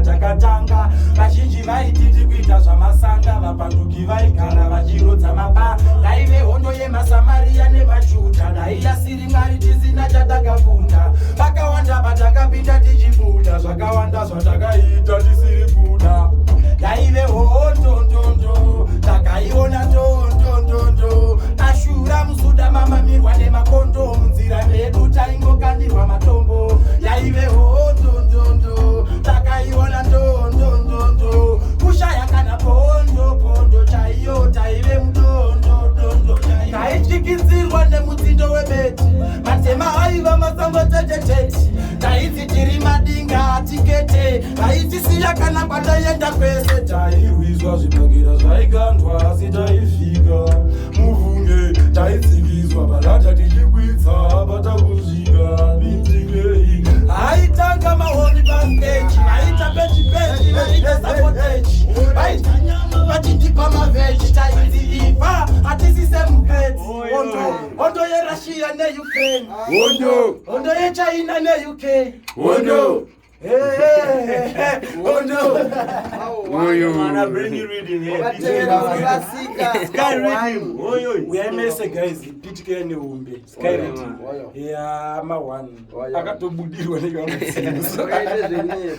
Takatanga vazhinji vaititi kuita zvamasanga vapanduki vaigara vachirodza maba daive hondo yemasamaria nevajuda daiyasiri mwari tisina chatakafunda vakawanda patakapinda tichibuda zvakawanda zvatakaita tisiri kuda daive hondondondo takaiona ndondondondo ashura musuda mamamirwa nemakondo munzira medu taingokandirwa matombo yaive hondondondo takaiona ndondondondo kushaya kana pondo chaiyo taive mudondodondo taityikidzirwa nemutsindo webeti matema aiva masango teteteti taiti tiri madinga tikete vaitisiya kana kwataienda kwese tairwizwa zvibhagera zvaigandwa asi taifika muvunge taitsikizwa balata tichikwidza patakusvika pinzikei aitanga mahoni pasteji vaita pechipeji vaita sapoteji vaita nyama vachitipa maveji taiti iva hatisise mupedzi hondo yerussia neukraine hondo yechina neuk hondo oh no! Man, bring you Riddim here. Sky Riddim. We are messing guys. Pitike ni umbe. Sky Riddim. Yeah, I'm a one. I got to budi when you